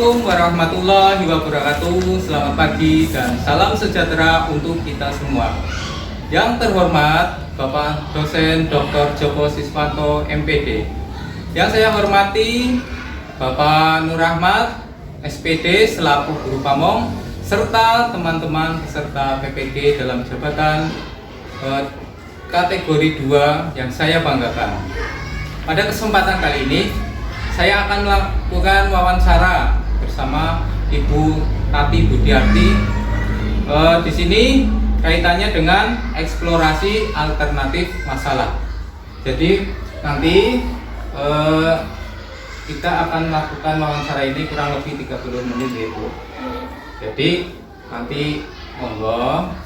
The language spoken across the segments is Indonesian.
Assalamualaikum warahmatullahi wabarakatuh. Selamat pagi dan salam sejahtera untuk kita semua. Yang terhormat Bapak Dosen Dr. Joko Siswanto MPD. Yang saya hormati Bapak Nur Rahmat SPD selaku guru pamong serta teman-teman peserta PPG dalam jabatan kategori 2 yang saya banggakan. Pada kesempatan kali ini saya akan melakukan wawancara bersama Ibu Tati Budiarti. Di sini kaitannya dengan eksplorasi alternatif masalah. Jadi nanti kita akan melakukan wawancara ini kurang lebih 30 menit ya Bu. Jadi nanti monggo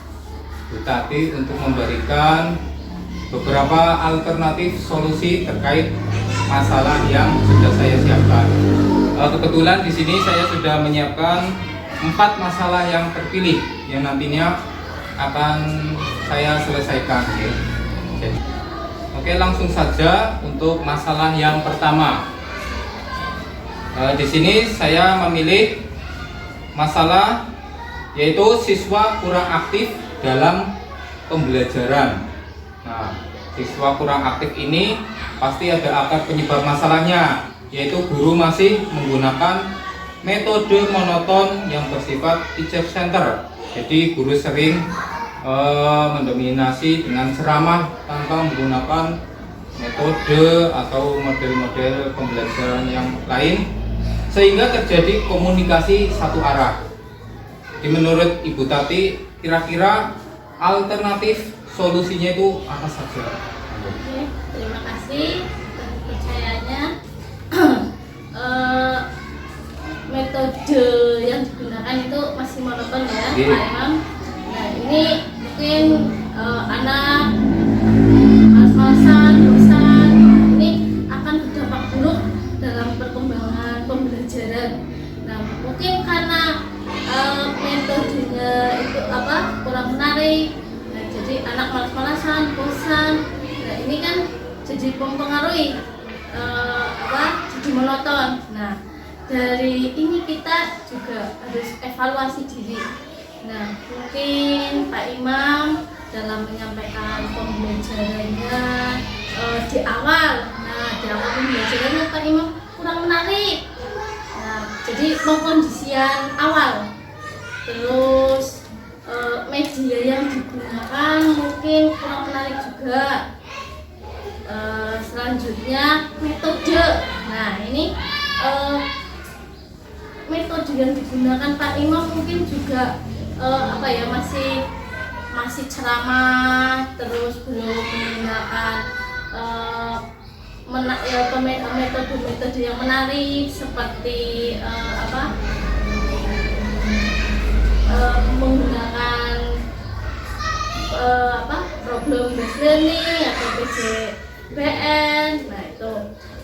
Bu Tati untuk memberikan beberapa alternatif solusi terkait masalah yang sudah saya siapkan. Kebetulan di sini saya sudah menyiapkan 4 masalah yang terpilih yang nantinya akan saya selesaikan. Oke, langsung saja untuk masalah yang pertama. Di sini saya memilih masalah yaitu siswa kurang aktif dalam pembelajaran. Nah, siswa kurang aktif ini pasti ada akar penyebab masalahnya, yaitu guru masih menggunakan metode monoton yang bersifat teacher center. Jadi guru sering mendominasi dengan ceramah tanpa menggunakan metode atau model-model pembelajaran yang lain, sehingga terjadi komunikasi satu arah. Jadi menurut Ibu Tati, kira-kira alternatif solusinya itu apa saja? Oke, terima kasih atas percayaannya. Metode yang digunakan itu masih monoton ya, Pak Imam. Nah, ini mungkin anak malas-malasan, bosan, ini akan berdampak buruk dalam perkembangan pembelajaran. Nah, mungkin karena metodenya itu kurang menarik. Nah, jadi anak malas-malasan, bosan. Nah, ini kan jadi mempengaruhi jadi monoton. Nah, dari ini kita juga harus evaluasi diri. Nah, mungkin Pak Imam dalam menyampaikan pembelajarannya di awal. Nah, di awal pembelajarannya Pak Imam kurang menarik. Nah, jadi pengkondisian awal. Terus media yang digunakan mungkin kurang menarik juga. Selanjutnya metode. Nah, ini metode yang digunakan Pak Imam mungkin juga masih ceramah, terus belum menggunakan metode-metode yang menarik seperti menggunakan problem based learning atau PJBN. Nah, itu.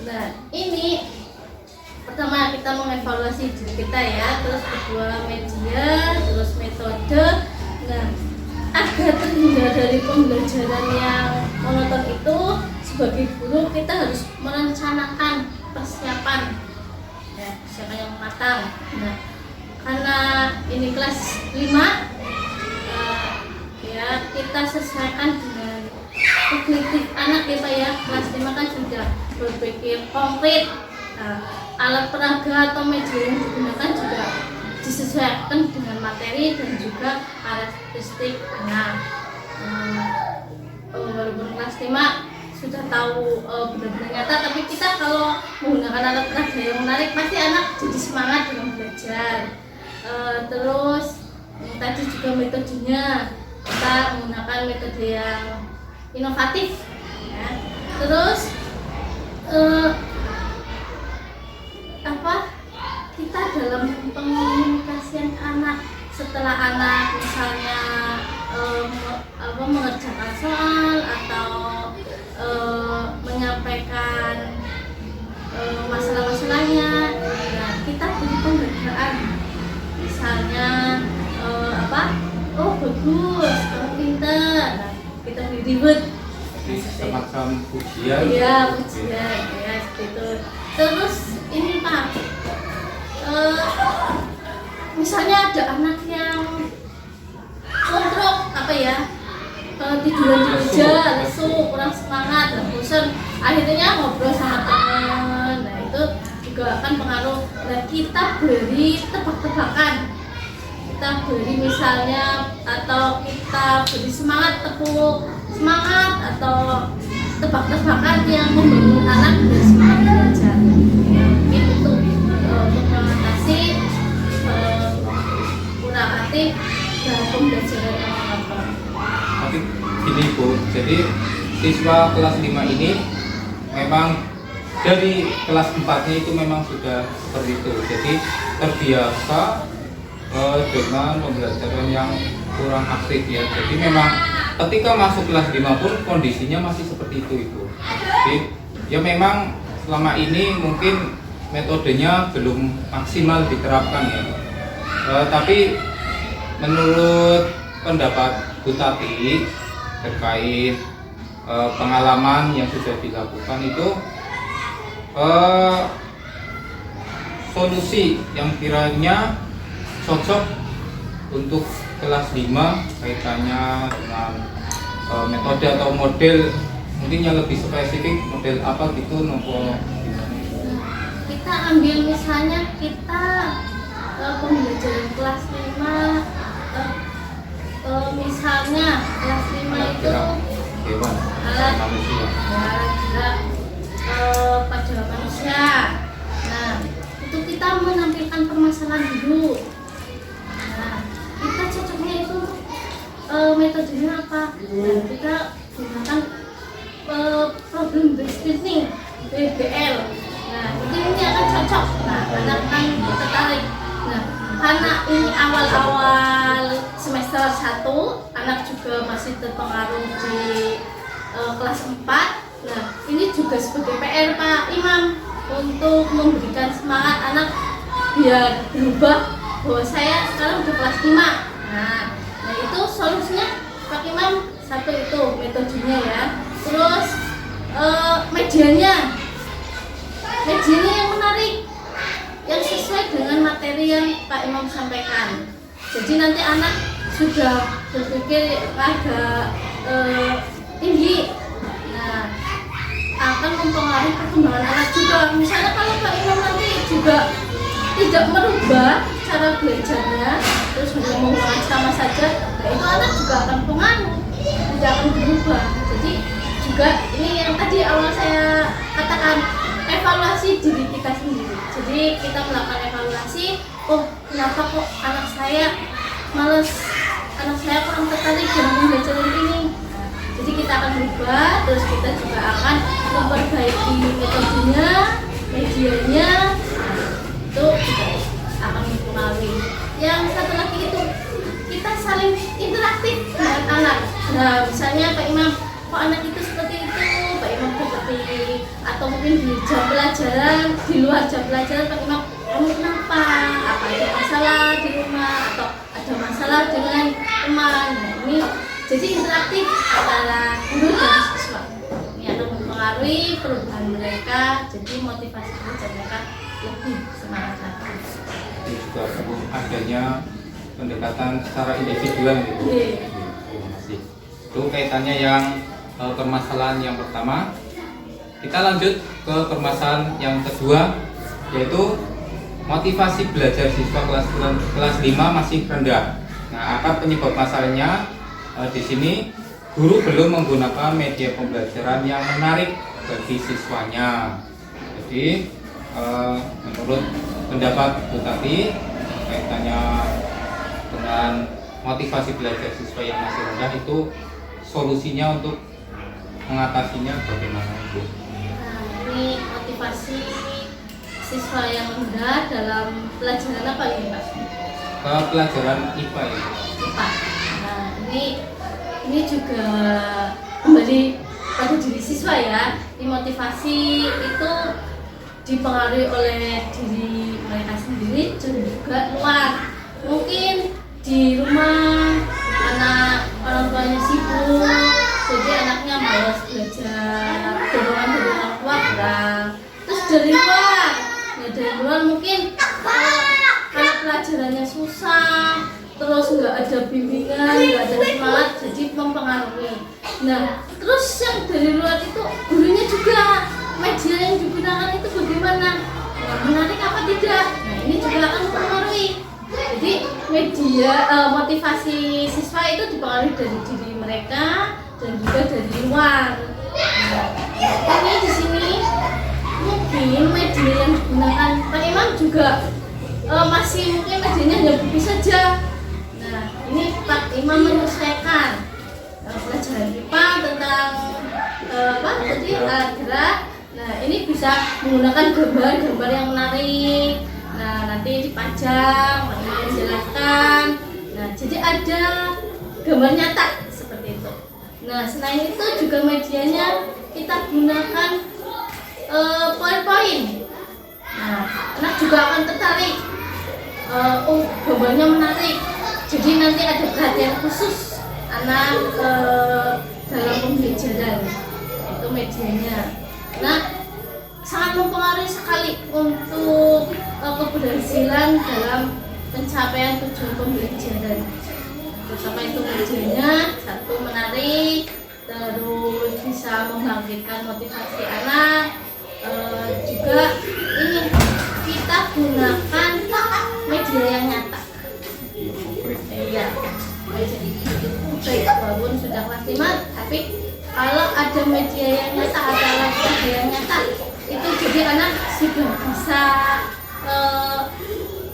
Nah, ini pertama kita mengevaluasi diri kita ya, terus kedua media, terus metode. Nah, agar terhindar dari pembelajaran yang monoton itu, sebagai guru kita harus merencanakan persiapan yang matang. Nah, karena ini kelas 5 ya, kita sesuaikan dengan kognitif anak ya Pak ya. Kelas 5 kan sudah berpikir konkret. Nah, alat peraga atau media yang digunakan juga disesuaikan dengan materi dan juga karakteristik anak. Walaupun kelas 5 sudah tahu benar-benar nyata, tapi kita kalau menggunakan alat peraga yang menarik pasti anak jadi semangat dalam belajar. Terus tadi juga metodenya kita menggunakan metode yang inovatif ya. Terus kita dalam pengkomunikasian anak, setelah anak misalnya mengerjakan soal atau menyampaikan masalah-masalahnya, nah kita beri penghargaan, misalnya oh bagus, kamu pintar. Nah, kita beri reward. Jadi semacam pujian. Iya, pujian ya, gitu. Terus ini Pak, misalnya ada anak yang kontrol apa ya, tiduran di meja, lesu, kurang semangat, dan bosan, akhirnya ngobrol sama teman. Nah itu juga akan pengaruh. Nah kita beri tebak-tebakan, kita beri misalnya, atau kita beri semangat, tepuk semangat, atau tebak-tebakan yang membangun anak dan semangat belajar. Mungkin itu untuk mengatasi kurang aktif dalam pembelajaran anak-anak. Tapi gini Bu, jadi siswa kelas 5 ini memang dari kelas 4-nya itu memang sudah seperti itu. Jadi terbiasa dengan pembelajaran yang kurang aktif ya. Jadi memang ketika masuk kelas 5 pun kondisinya masih seperti itu Ibu. Jadi ya memang selama ini mungkin metodenya belum maksimal diterapkan ya. Tapi menurut pendapat Bu Tati terkait pengalaman yang sudah dilakukan itu, solusi yang kiranya cocok untuk kelas 5 kaitannya dengan metode atau model, mungkin yang lebih spesifik model apa gitu nopo. Kita ambil misalnya kita pembelajaran kelas 5, misalnya kelas 5 itu hewan alat manusia. gerak pada manusia. Nah itu kita menampilkan permasalahan dulu. Nah kita cocoknya itu metodenya apa? Nah, kita gunakan problem based learning (PBL). Nah ini akan cocok. Nah anak akan tertarik. Nah karena ini awal-awal semester 1, anak juga masih terpengaruh di kelas 4. Nah ini juga sebagai PR Pak Imam untuk memberikan semangat anak biar berubah, bahwa saya sekarang udah kelas 5. Nah itu solusinya Pak Imam, satu itu metodenya ya. Terus medianya yang menarik, yang sesuai dengan materi yang Pak Imam sampaikan. Jadi nanti anak sudah berpikir agak tinggi. Nah akan mempengaruhi perkembangan anak juga. Misalnya kalau Pak Imam nanti juga tidak merubah cara belajarnya, terus hanya mengulang sama saja, nah itu anak juga akan pengaruh, tidak akan berubah. Jadi juga ini yang tadi awal saya katakan, evaluasi diri kita sendiri. Jadi kita melakukan evaluasi, oh kenapa kok anak saya males, anak saya kurang tertarik dengan pembelajaran ini. Jadi kita akan berubah, terus kita juga akan memperbaiki metodenya, medianya, itu juga akan mempengaruhi. Yang satu lagi itu kita saling interaktif dengan anak. Nah misalnya Pak Imam, kok anak itu seperti itu, Pak Imam seperti, atau mungkin di jam pelajaran, di luar jam pelajaran Pak Imam, kamu kenapa? Apa ada masalah di rumah atau ada masalah dengan teman? Nah ini jadi interaktif antara guru dan siswa. Ini akan mempengaruhi perubahan mereka, jadi motivasi belajar mereka lebih semangat lagi. Ini juga perlu adanya pendekatan secara individual gitu. Terima kasih. Itu kaitannya yang permasalahan yang pertama. Kita lanjut ke permasalahan yang kedua, yaitu motivasi belajar siswa kelas 5 masih rendah. Nah, apa penyebab masalahnya? Di sini guru belum menggunakan media pembelajaran yang menarik bagi siswanya. Jadi menurut pendapat Bu Tati kaitannya dengan motivasi belajar siswa yang masih rendah, itu solusinya untuk mengatasinya bagaimana Bu? Nah ini motivasi siswa yang rendah dalam pelajaran apa ini Pak? Pelajaran IPA ya. IPA. Nah ini juga kembali pada diri siswa ya. Dimotivasi itu dipengaruhi oleh diri mereka sendiri dan juga luar. Mungkin di rumah anak orang tuanya sibuk, jadi anaknya malas belajar, dorongan dari orang tua kurang. Terus dari luar mungkin susah, terus nggak ada bimbingan, nggak ada semangat, jadi mempengaruhi. Nah, terus yang dari luar itu gurunya juga, media yang digunakan itu bagaimana? Nah, menarik apa tidak? Nah, ini juga akan mempengaruhi. Jadi media motivasi siswa itu dipengaruhi dari diri mereka dan juga dari luar. Nah, ini di sini mungkin media yang digunakan Pak Imam juga masih mungkin medianya hanya buku saja. Nah, ini Pak Imam menyesuaikan pelajaran IPA tentang apa tadi alat gerak. Nah, ini bisa menggunakan gambar-gambar yang menarik. Nah, nanti dipajang, Pak Imam menjelaskan. Nah, jadi ada gambar nyata seperti itu. Nah, selain itu juga medianya kita gunakan PowerPoint. Nah, anak juga akan tertarik. Oh, gambarnya menarik. Jadi nanti ada perhatian khusus anak dalam pembelajaran. Itu medianya. Nah, sangat mempengaruhi sekali untuk keberhasilan dalam pencapaian tujuan pembelajaran. Pertama itu medianya, satu menarik, terus bisa membangkitkan motivasi anak. Juga ini kita gunakan media yang nyata. Iya, baik walaupun sudah kelas 5, tapi kalau ada media yang nyata, ada alat media yang nyata, itu jadi anak sudah bisa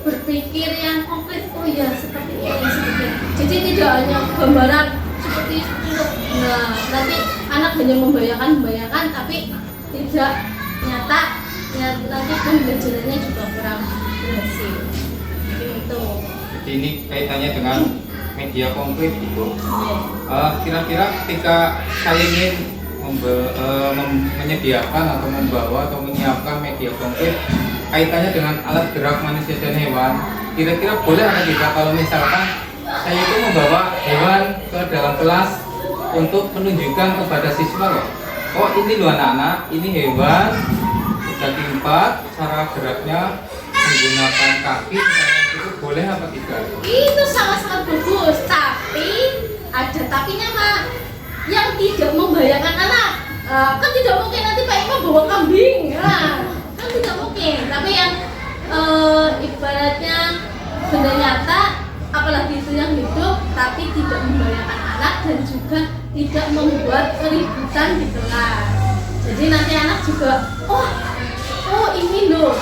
berpikir yang konkret. Oh ya, seperti ini, seperti ini. Jadi tidak hanya gambaran seperti itu. Nah, nanti anak hanya membayangkan, tapi tidak nyata. Nanti pembelajarannya juga kurang berhasil. Gitu. Jadi ini kaitannya dengan media konkret itu. Kira-kira ketika saya ingin menyediakan atau membawa atau menyiapkan media konkret kaitannya dengan alat gerak manusia dan hewan, kira-kira boleh atau tidak kalau misalkan saya itu membawa hewan ke dalam kelas untuk menunjukkan kepada siswa loh, oh ini loh anak-anak, ini hewan kaki 4, cara geraknya menggunakan kaki, itu boleh apa tidak? Itu sangat-sangat bagus, tapi ada tapinya Mak, yang tidak membahayakan anak. Kan tidak mungkin nanti Pak Imam bawa kambing, kan tidak mungkin. Tapi yang ibaratnya benda nyata, apalagi itu yang hidup, tapi tidak membahayakan anak dan juga tidak membuat keributan di kelas. Jadi nanti anak juga, oh ini loh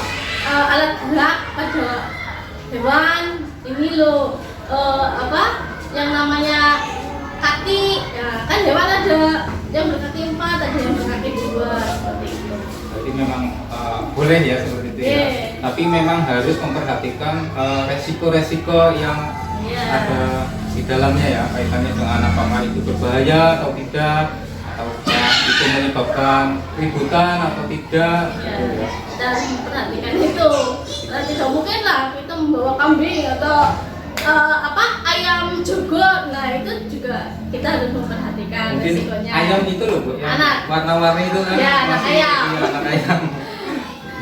alat gerak pada hewan, ini loh yang namanya kaki, ya kan hewan ada yang berkaki 4, ada yang berkaki 2, seperti itu. Jadi memang boleh ya seperti itu ya. Tapi memang harus memperhatikan resiko-resiko yang ada di dalamnya ya, kaitannya dengan apakah itu berbahaya atau tidak, atau itu menyebabkan keributan atau tidak. Gitu ya. Kita harus memperhatikan itu. Tidak mungkin lah kita membawa kambing atau ayam jogor. Nah, itu juga kita harus memperhatikan mungkin resikonya. ayam itu loh Bu, ya. Anak. Warna-warni itu kan Ya, anak ayam. Iya, anak ayam.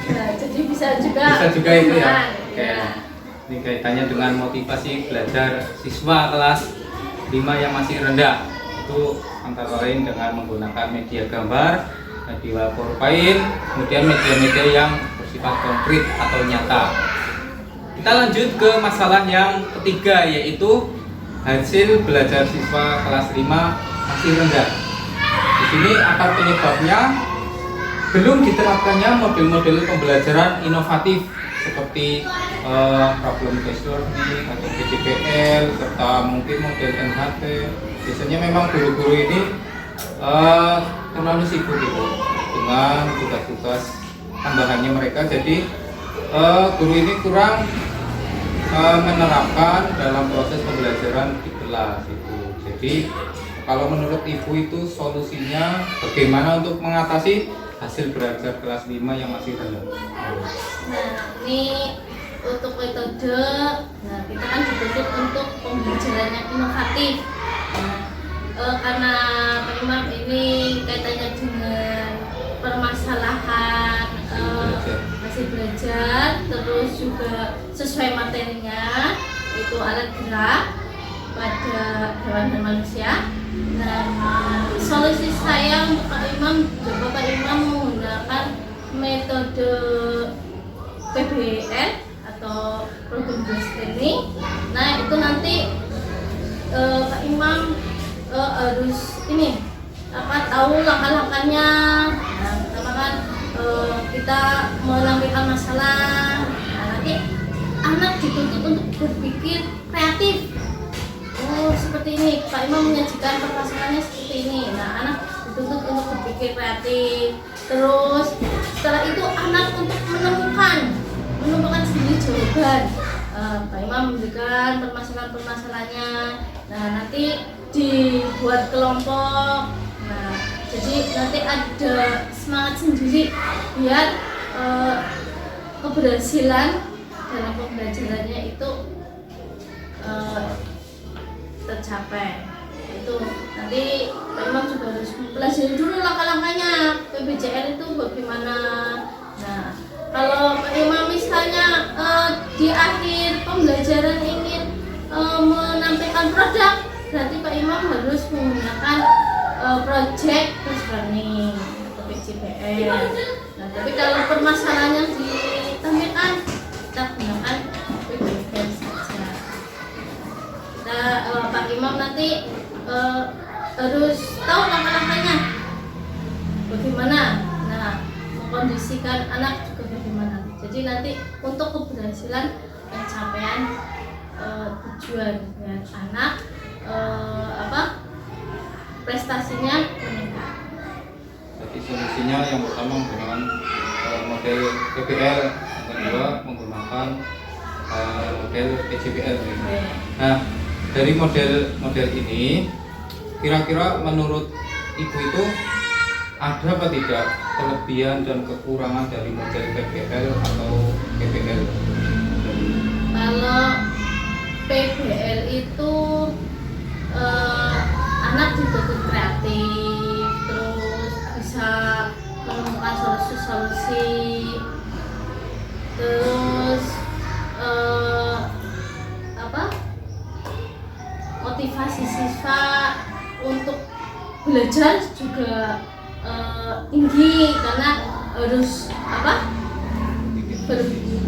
Nah, jadi bisa juga Itu ya. Oke. Ya. Ini kaitannya dengan motivasi belajar siswa kelas 5 yang masih rendah. Itu antara lain dengan menggunakan media gambar, media PowerPoint, kemudian media-media yang bersifat konkret atau nyata. Kita lanjut ke masalah yang ketiga, yaitu hasil belajar siswa kelas 5 masih rendah. Di sini akar penyebabnya belum diterapkannya model-model pembelajaran inovatif seperti problem based learning atau PJPL serta mungkin model NHT. Biasanya memang guru-guru ini terlalu sibuk gitu dengan tugas-tugas tambahannya mereka, jadi guru ini kurang menerapkan dalam proses pembelajaran di kelas itu. Jadi kalau menurut Ibu itu solusinya bagaimana untuk mengatasi hasil belajar kelas 5 yang masih rendah? Nah, ini untuk metode, nah kita kan dituntut untuk pembelajaran yang inovatif. Karena Pak Imam ini kaitannya dengan permasalahan hasil belajar, terus juga sesuai materinya. itu alat gerak pada hewan dan manusia. Nah, solusi saya untuk Bapak Imam menggunakan metode PBL atau problem based learning. Nah, itu nanti Pak Imam harus tahu langkah-langkahnya. Nah, pertama kan kita menampilkan masalah. Nah, nanti anak dituntut untuk berpikir kreatif. Oh, seperti ini, Pak Imam menyajikan permasalahannya seperti ini. Nah, anak dituntut untuk berpikir kreatif. Terus setelah itu anak untuk menemukan sendiri jawaban. Pak Imam memberikan permasalahannya. Nah, nanti dibuat kelompok. Nah, jadi nanti ada semangat sendiri biar keberhasilan dalam pembelajarannya itu tercapai. Itu nanti Pak Imam juga harus mempelajari dulu langkah-langkahnya PBJL itu bagaimana. Nah, kalau Pak Imam misalnya di akhir pembelajaran ingin menampilkan produk, berarti Pak Imam harus menggunakan project based learning atau PJBL. Nah, tapi kalau permasalahan yang ditampilkan, kita gunakan PBJL saja. Pak Imam nanti harus tahu langkah-langkahnya bagaimana. Nah, mengkondisikan anak juga bagaimana. Jadi nanti untuk keberhasilan pencapaian tujuan ya, anak prestasinya meningkat. Jadi solusinya yang pertama menggunakan model PBL, yang kedua menggunakan model PJBL. Nah, dari model ini kira-kira menurut Ibu itu ada apa tidak kelebihan dan kekurangan dari model PBL atau PBL? Kalau PBL itu anak dituntut kreatif, terus bisa menemukan solusi-solusi, terus motivasi siswa untuk belajar juga tinggi karena harus berpikir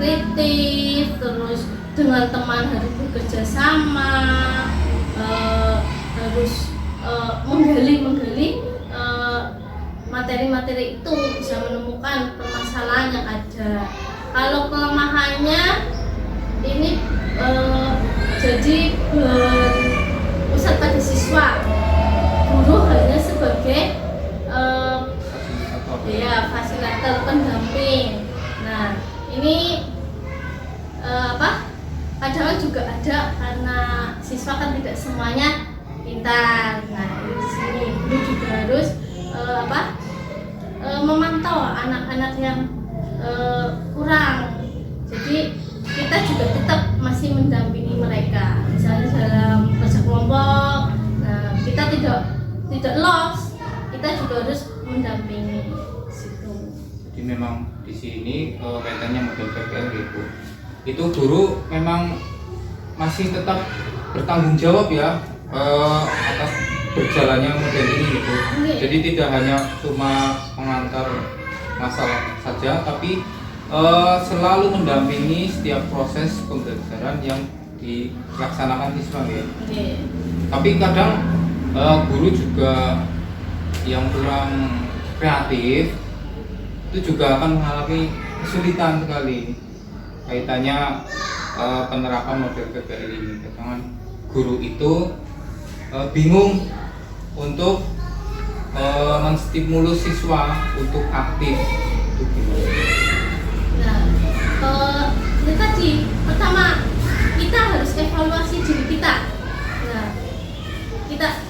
kreatif, terus dengan teman harus bekerja sama, harus menggali materi-materi itu, bisa menemukan permasalahan yang ada. Kalau kelemahannya ini jadi berpusat pada siswa, guru hanya sebagai fasilitator pendamping. Nah, ini kadang juga ada karena siswa kan tidak semuanya pintar. Nah, di sini guru juga harus memantau anak-anak yang kurang. Jadi kita juga tetap masih mendampingi mereka. Misalnya dalam kerja kelompok, nah, kita tidak lost, kita juga harus mendampingi situ. Jadi memang di sini kaitannya model PBL itu guru memang masih tetap bertanggung jawab ya atas berjalannya model ini gitu. Jadi tidak hanya cuma mengantar masalah saja, tapi selalu mendampingi setiap proses pembelajaran yang dilaksanakan siswa ya. Tapi kadang guru juga yang kurang kreatif itu juga akan mengalami kesulitan sekali kaitannya penerapan model PBL ini. Kadang guru itu bingung untuk menstimulus siswa untuk aktif. Nah, itu tadi pertama kita harus evaluasi diri kita. Nah,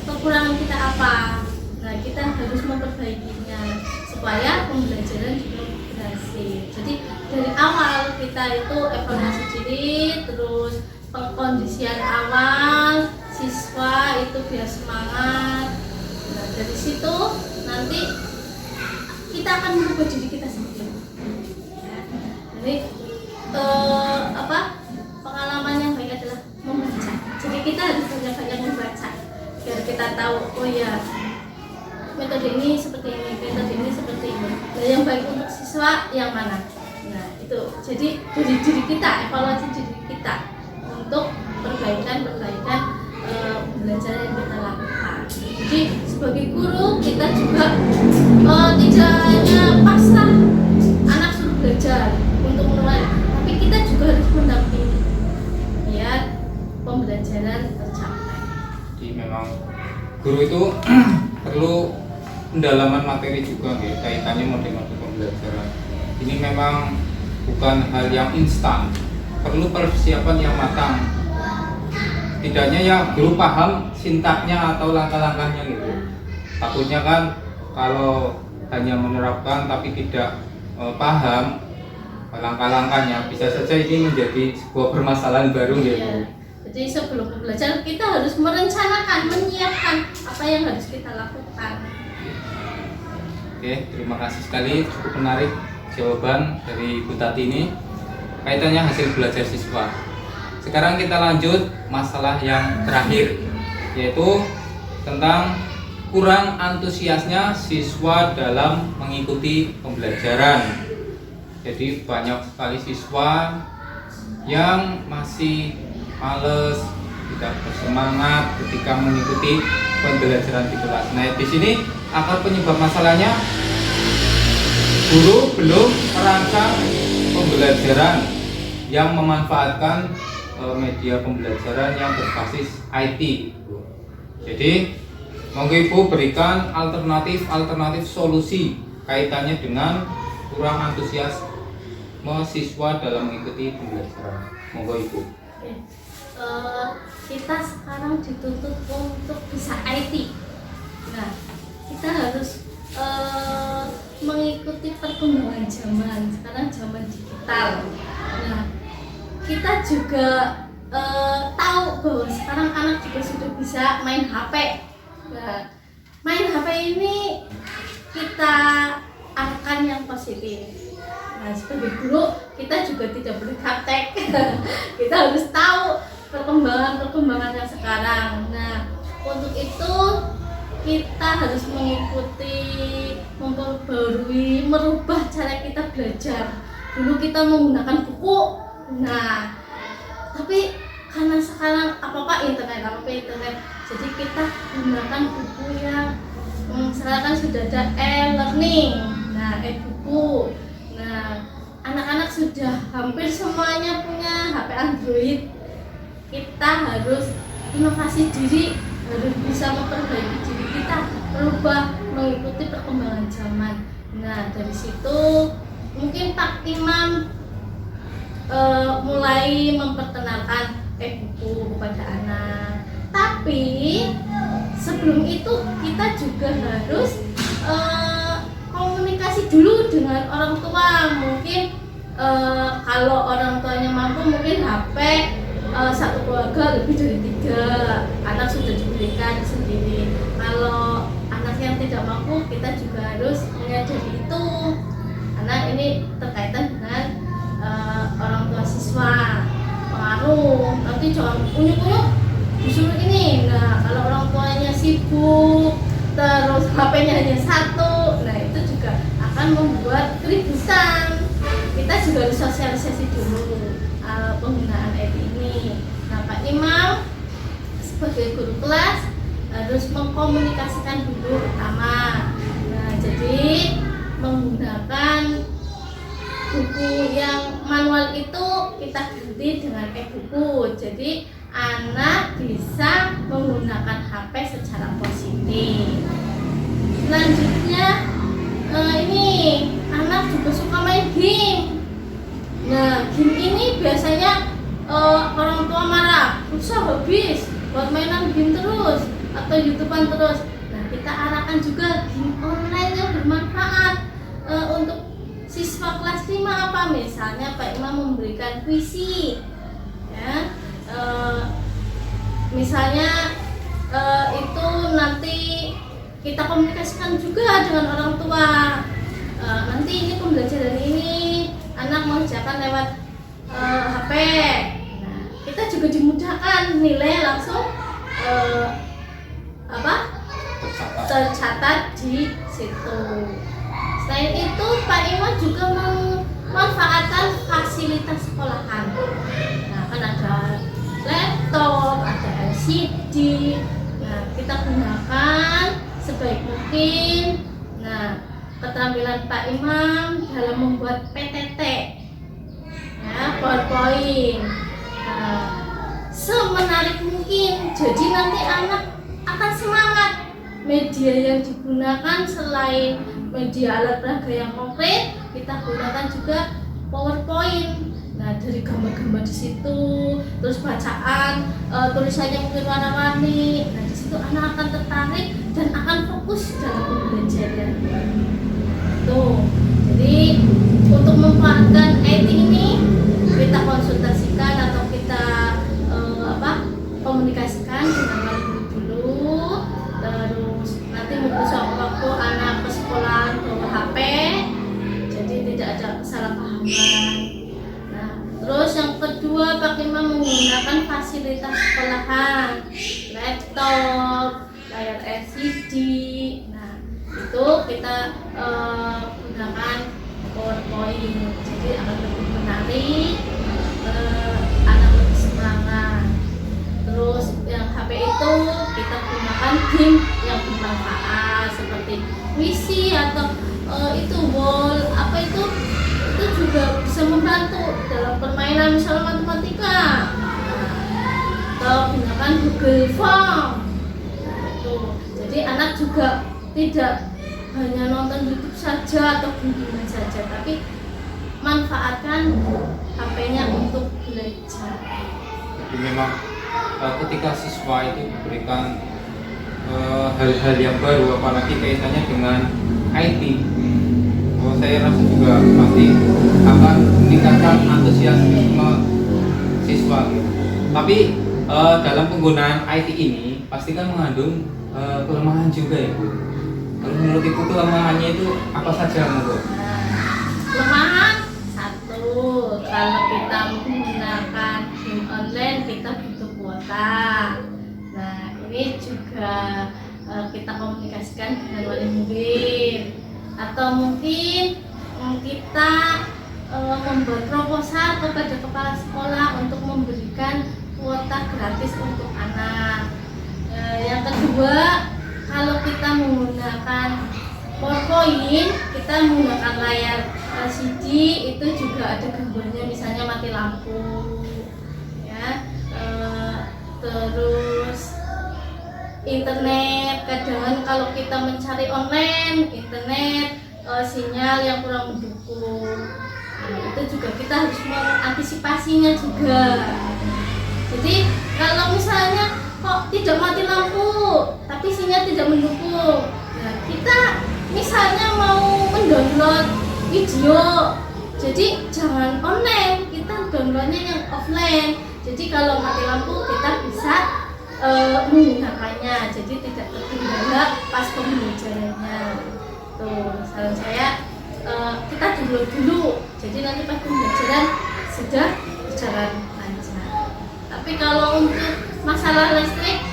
kekurangan kita apa? Nah, kita harus memperbaikinya supaya pembelajaran juga berhasil. Jadi dari awal kita itu evaluasi diri, terus pengkondisian awal siswa itu biar semangat. Nah, dari situ nanti kita akan merubah diri kita sendiri. Ya. Jadi kita tahu, oh ya metode ini seperti ini, metode ini seperti ini. Nah, yang baik untuk siswa yang mana? Nah, itu jadi dari diri kita, evaluasi diri kita untuk perbaikan belajar yang kita lakukan. Jadi sebagai guru kita juga tidak hanya pasrah anak suruh belajar untuk menulis, tapi kita juga harus mendampingi biar pembelajaran tercapai. Jadi memang guru itu perlu pendalaman materi juga ya, kaitannya model-model pembelajaran. Ini memang bukan hal yang instan, perlu persiapan yang matang. Tidaknya ya guru paham sintaknya atau langkah-langkahnya gitu. Takutnya kan kalau hanya menerapkan tapi tidak paham langkah-langkahnya, bisa saja ini menjadi sebuah permasalahan baru ya. Jadi sebelum belajar kita harus merencanakan, menyiapkan apa yang harus kita lakukan. Oke, terima kasih sekali, cukup menarik jawaban dari Bu Tati ini kaitannya hasil belajar siswa. Sekarang kita lanjut masalah yang terakhir, yaitu tentang kurang antusiasnya siswa dalam mengikuti pembelajaran. Jadi banyak sekali siswa yang masih males, tidak bersemangat ketika mengikuti pembelajaran di kelas. Nah, di sini akar penyebab masalahnya guru belum merancang pembelajaran yang memanfaatkan media pembelajaran yang berbasis IT. Jadi, monggo Ibu berikan alternatif solusi kaitannya dengan kurang antusias siswa dalam mengikuti pembelajaran. Monggo Ibu. Kita sekarang dituntut untuk bisa IT. Nah, kita harus mengikuti perkembangan zaman. Sekarang zaman digital. Nah, kita juga tahu bahwa sekarang anak juga sudah bisa main HP. Nah, main HP ini kita arahkan yang positif. Nah, sebagai guru kita juga tidak boleh gaptek. Kita harus tahu perkembangan yang sekarang. Nah, untuk itu kita harus mengikuti, memperbarui, merubah cara kita belajar. Dulu kita menggunakan buku. Nah, tapi karena sekarang apa internet, jadi kita gunakan buku yang sekarang kan sudah ada e-learning, nah e-buku. Nah, anak-anak sudah hampir semuanya punya HP Android. Kita harus inovasi diri, harus bisa memperbaiki diri kita, berubah mengikuti perkembangan zaman. Nah, dari situ mungkin Pak Imam mulai memperkenalkan buku kepada anak. Tapi sebelum itu kita juga harus komunikasi dulu dengan orang tua. Mungkin kalau orang tuanya mampu, mungkin HP satu keluarga lebih dari 3 anak sudah diberikan sendiri. Kalau anak yang tidak mampu, kita juga harus menyadari itu, karena ini terkaitan dengan orang tua siswa, pengaruh. Nanti jangan unyuk-unyuk disuruh ini. Nah, kalau orang tuanya sibuk terus HP-nya hanya 1, nah itu juga akan membuat keributan. Kita juga harus sosialisasi dulu penggunaan IT ini. Nah, Pak Imam sebagai guru kelas harus mengkomunikasikan dulu pertama. Nah, jadi menggunakan buku yang manual itu kita ganti dengan e-buku. Jadi anak bisa menggunakan HP secara positif. Selanjutnya ini anak juga suka main game. Nah, game ini biasanya orang tua marah, susah habis buat mainan game terus atau YouTubean terus. Nah, kita arahkan juga game online yang bermanfaat untuk siswa kelas 5 apa? Misalnya Pak Imam memberikan puisi, ya. Misalnya itu nanti kita komunikasikan juga dengan orang tua. Nanti ini pembelajaran ini anak mengerjakan lewat HP. Nah, kita juga dimudahkan nilai langsung apa tercatat di situ. Selain itu Pak Iwan juga memanfaatkan fasilitas sekolahan. Nah, kan ada laptop, ada LCD. Nah, kita gunakan sebaik mungkin. Nah, keterampilan Pak Imam dalam membuat PTT, ya, PowerPoint. Nah, semenarik mungkin. Jadi nanti anak akan semangat. Media yang digunakan selain media alat peraga yang konkret, kita gunakan juga PowerPoint. Nah, dari gambar-gambar di situ, terus bacaan, tulisannya mungkin warna-warni. Nah, di situ anak akan tertarik dan akan fokus dalam pembelajaran. Tuh, jadi untuk memanfaatkan IT ini kita konsultasikan atau kita komunikasikan dengan wali murid dulu. Terus nanti mungkin suatu waktu anak ke sekolahan bawa HP, jadi tidak ada kesalahpahaman. Nah, terus yang kedua Pak Imam menggunakan fasilitas sekolahan, laptop, layar LCD. Nah, itu kita gunakan PowerPoint, jadi akan lebih menarik, anak lebih semangat. Terus yang HP itu kita gunakan game yang bermanfaat seperti puisi atau itu wall itu juga bisa membantu dalam permainan misalnya matematika. Atau gunakan Google Form. Jadi anak juga tidak hanya nonton YouTube saja atau bimbingan saja, tapi manfaatkan HP-nya untuk belajar. Jadi memang ketika siswa itu diberikan hal-hal yang baru, apalagi kaitannya dengan IT, saya rasa juga pasti akan meningkatkan antusiasme siswa gitu. Tapi dalam penggunaan IT ini pasti kan mengandung kelemahan juga ya Bu. Kalau menurut Ibu kelemahannya itu apa saja Bu? Kelemahan satu, kalau kita menggunakan game online kita butuh kuota. Nah, ini juga kita komunikasikan dengan wali murid. Atau mungkin kita membuat proposal kepada kepala sekolah untuk memberikan kuota gratis untuk anak. Yang kedua, kalau kita menggunakan PowerPoint, kita menggunakan layar LCD, itu juga ada gambarnya, misalnya mati lampu, ya. Terus internet, kadang kalau kita mencari online, internet sinyal yang kurang mendukung. Nah, itu juga kita harus mengantisipasinya juga. Jadi kalau misalnya kok tidak mati lampu tapi sinyal tidak mendukung, nah kita misalnya mau mendownload video, jadi jangan online, kita downloadnya yang offline. Jadi kalau mati lampu kita bisa menggunakannya, jadi tidak terkendala pas pembelajarannya. Tuh, saran saya kita download dulu, jadi nanti pas pembelajaran sudah berjalan lancar. Tapi kalau untuk masalah listrik,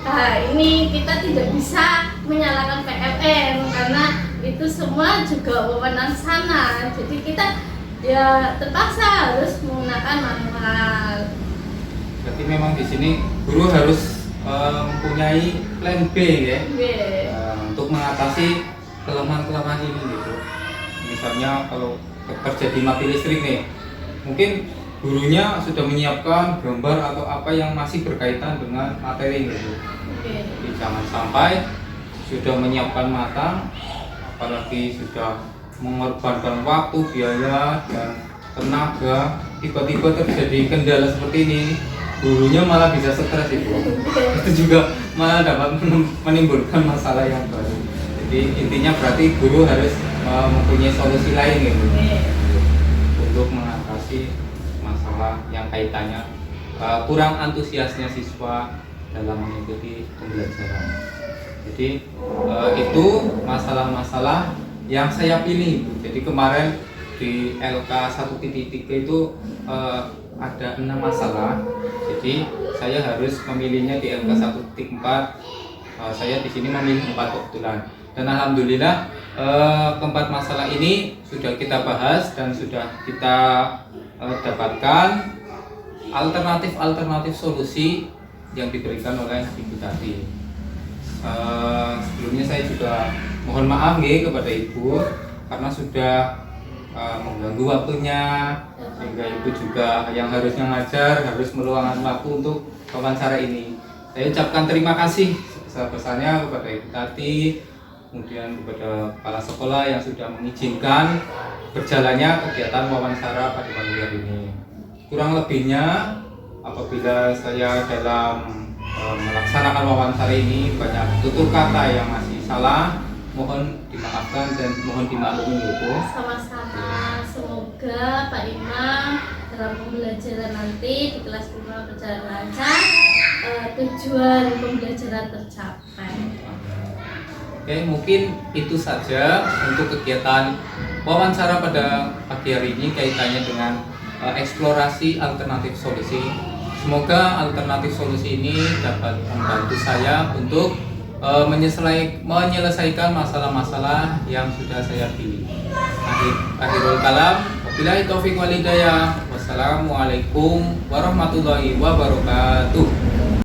nah ini kita tidak bisa menyalakan PLN karena itu semua juga wewenang sana. Jadi kita ya terpaksa harus menggunakan manual. Berarti memang di sini guru harus mempunyai plan B ya, untuk mengatasi kelemahan-kelemahan ini gitu. Misalnya kalau terjadi mati listrik nih, mungkin gurunya sudah menyiapkan gambar atau apa yang masih berkaitan dengan materi gitu. Jadi jangan sampai sudah menyiapkan matang, apalagi sudah mengorbankan waktu, biaya, dan tenaga, tiba-tiba terjadi kendala seperti ini, gurunya malah bisa stres itu. Itu juga malah dapat menimbulkan masalah yang baru. Jadi intinya berarti guru harus mempunyai solusi lain gitu untuk mengatasi masalah yang kaitannya kurang antusiasnya siswa dalam mengikuti pembelajaran. Jadi itu masalah-masalah yang saya pilih. Jadi kemarin di LK 1.3 itu ada 6 masalah. Jadi saya harus memilihnya di LK 1.4 saya di sini memilih 4 kebetulan. Dan alhamdulillah keempat masalah ini sudah kita bahas dan sudah kita dapatkan alternatif solusi yang diberikan oleh Ibu tadi. Sebelumnya saya juga mohon maaf kepada Ibu karena sudah mengganggu waktunya, sehingga Ibu juga yang harusnya ngajar harus meluangkan waktu untuk wawancara ini. Saya ucapkan terima kasih sebesar-besarnya kepada Ibu Tati, kemudian kepada kepala sekolah yang sudah mengizinkan berjalannya kegiatan wawancara pada pagi hari ini. Kurang lebihnya, apabila saya dalam melaksanakan wawancara ini banyak tutur kata yang masih salah, mohon dimaafkan dan mohon dimaklumi Ibu. Sama-sama, semoga Pak Imam dalam pembelajaran nanti di kelas 5 berjalan lancar, tujuan pembelajaran tercapai. Oke, mungkin itu saja untuk kegiatan wawancara pada pagi hari ini kaitannya dengan eksplorasi alternatif solusi. Semoga alternatif solusi ini dapat membantu saya untuk menyelesaikan masalah-masalah yang sudah saya pilih. Akhirul kalam, wabillahi taufiq wal hidayah. Wassalamualaikum warahmatullahi wabarakatuh.